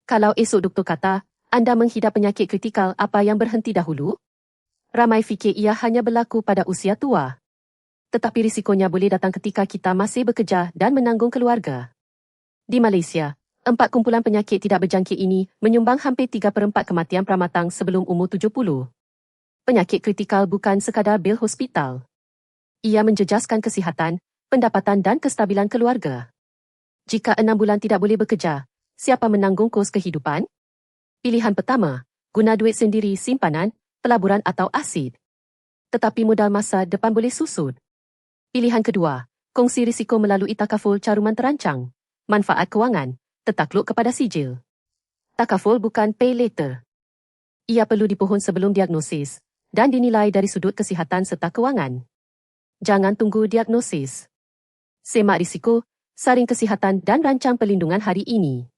Kalau esok doktor kata, anda menghidap penyakit kritikal, apa yang berhenti dahulu? Ramai fikir ia hanya berlaku pada usia tua. Tetapi risikonya boleh datang ketika kita masih bekerja dan menanggung keluarga. Di Malaysia, 4 kumpulan penyakit tidak berjangkit ini menyumbang hampir 3/4 kematian pramatang sebelum umur 70. Penyakit kritikal bukan sekadar bil hospital. Ia menjejaskan kesihatan, pendapatan dan kestabilan keluarga. Jika 6 bulan tidak boleh bekerja, siapa menanggung kos kehidupan? Pilihan pertama, guna duit sendiri simpanan, pelaburan atau asid. Tetapi modal masa depan boleh susut. Pilihan kedua, kongsi risiko melalui takaful caruman terancang. Manfaat kewangan, tertakluk kepada sijil. Takaful bukan pay later. Ia perlu dipohon sebelum diagnosis dan dinilai dari sudut kesihatan serta kewangan. Jangan tunggu diagnosis. Semak risiko, saring kesihatan dan rancang perlindungan hari ini.